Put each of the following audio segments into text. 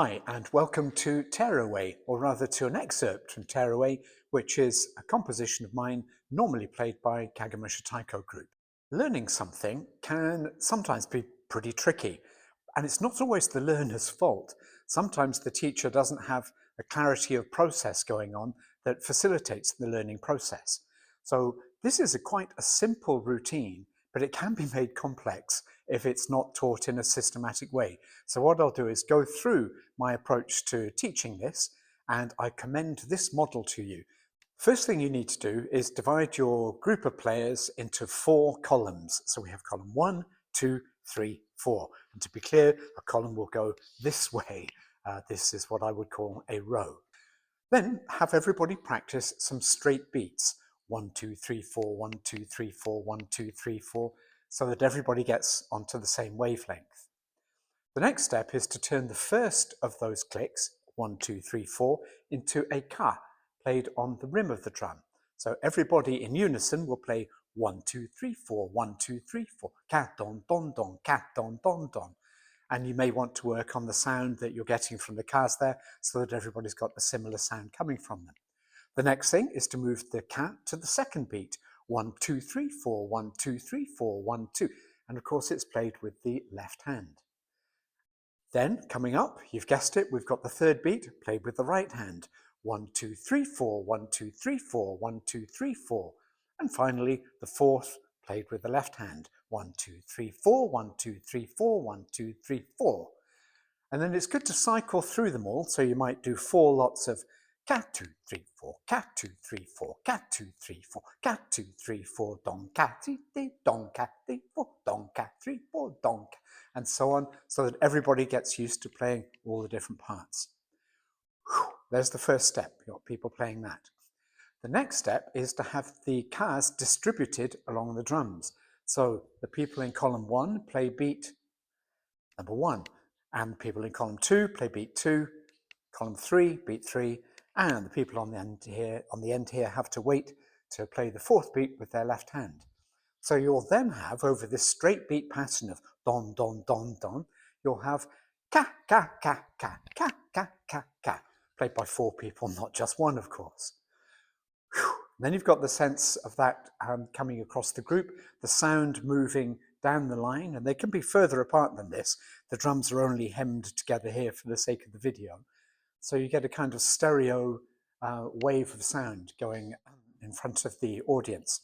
Hi, and welcome to Tearaway, or rather to an excerpt from Tearaway, which is a composition of mine normally played by Kagemusha Taiko group. Learning something can sometimes be pretty tricky, and it's not always the learner's fault. Sometimes the teacher doesn't have a clarity of process going on that facilitates the learning process. So this is quite a simple routine, but it can be made complex if it's not taught in a systematic way. So what I'll do is go through my approach to teaching this, and I commend this model to you. First thing you need to do is divide your group of players into 4 columns. So we have column 1, 2, 3, 4. And to be clear, a column will go this way. This is what I would call a row. Then have everybody practice some straight beats. 1, 2, 3, 4, 1, 2, 3, 4, 1, 2, 3, 4, so that everybody gets onto the same wavelength. The next step is to turn the first of those clicks, 1, 2, 3, 4, into a ka, played on the rim of the drum. So everybody in unison will play 1, 2, 3, 4, 1, 2, 3, 4, ka don don don, ka don don don. And you may want to work on the sound that you're getting from the kas there so that everybody's got a similar sound coming from them. The next thing is to move the ka to the second beat, 1, 2, 3, 4, 1, 2, 3, 4, 1, 2. And of course it's played with the left hand. Then coming up, you've guessed it, we've got the third beat played with the right hand. 1, 2, 3, 4, 1, 2, 3, 4, 1, 2, 3, 4. And finally, the fourth played with the left hand. 1, 2, 3, 4, 1, 2, 3, 4, 1, 2, 3, 4. And then it's good to cycle through them all. So you might do 4 lots of cat 2, 3, 4, cat 2, 3, 4, cat 2, 3, 4, cat 2, 3, 4, don cat 3, don cat 3, 4, don cat 3, 4, don cat, and so on, so that everybody gets used to playing all the different parts. There's the first step. You've got people playing that. The next step is to have the kas distributed along the drums. So the people in column 1 play beat number 1, and the people in column 2 play beat 2, column 3 beat 3, and the people on the end here have to wait to play the fourth beat with their left hand. So you'll then have, over this straight beat pattern of don don don don, you'll have ka ka ka ka ka ka ka ka, played by 4 people, not just 1, of course. Then you've got the sense of that coming across the group, the sound moving down the line, and they can be further apart than this. The drums are only hemmed together here for the sake of the video. So you get a kind of stereo wave of sound going in front of the audience.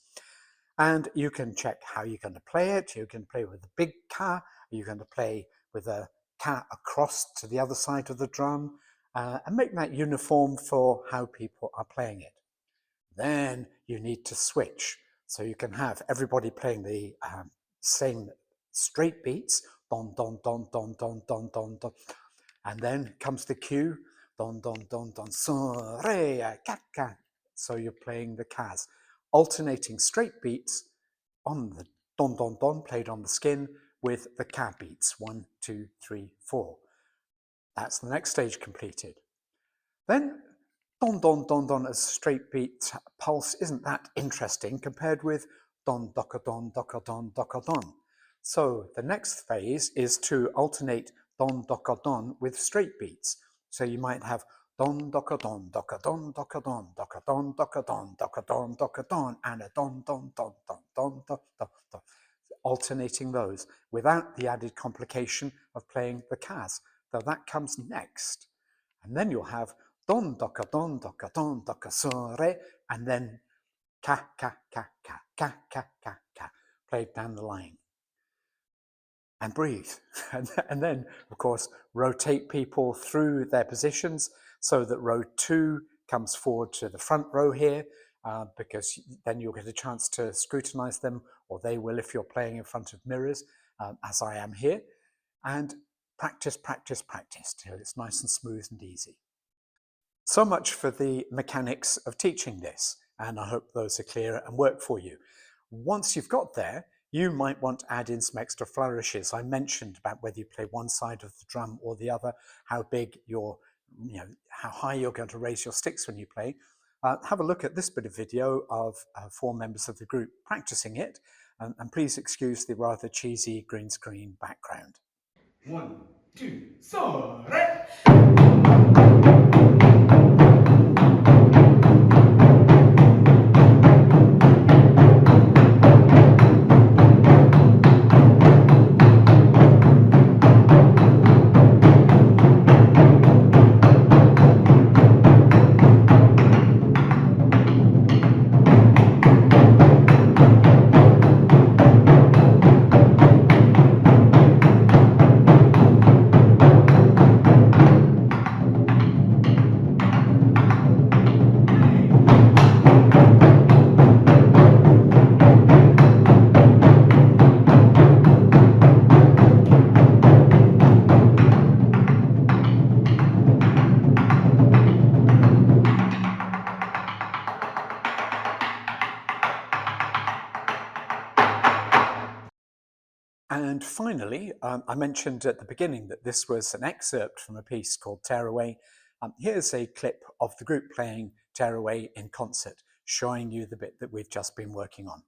And you can check how you're going to play it. You can play with a big ka. You're going to play with a ka across to the other side of the drum and make that uniform for how people are playing it. Then you need to switch. So you can have everybody playing the same straight beats, don, don, don, don, don, don, don, don. And then comes the cue, don, don, don, don, so, re, ka, ka. So you're playing the kas, alternating straight beats on the don, don, don, played on the skin, with the ka beats, 1, 2, 3, 4. That's the next stage completed. Then don, don, don, don as straight beat pulse isn't that interesting compared with don, doka, don, doka, don, doka, don. So the next phase is to alternate don, doka, don with straight beats. So you might have don, doka, don, doka, don, doka, don, doka, don, doka, don, doka, don, doka, don, and a don, don, don, don, don, don, don, don. Alternating those without the added complication of playing the kas, though that comes next. And then you'll have don, doka, don, doka, don, doka, so, re, and then ka, ka, ka, ka, ka, ka, ka, ka, played down the line. And breathe. And then, of course, rotate people through their positions so that row 2 comes forward to the front row here, because then you'll get a chance to scrutinize them, or they will if you're playing in front of mirrors, as I am here. And practice, practice, practice till it's nice and smooth and easy. So much for the mechanics of teaching this, and I hope those are clear and work for you. Once you've got there, you might want to add in some extra flourishes. I mentioned about whether you play one side of the drum or the other, how big your, how high you're going to raise your sticks when you play. Have a look at this bit of video of 4 members of the group practicing it, and please excuse the rather cheesy green screen background. 1, 2, それ。And finally, I mentioned at the beginning that this was an excerpt from a piece called Tearaway. Here's a clip of the group playing Tearaway in concert, showing you the bit that we've just been working on.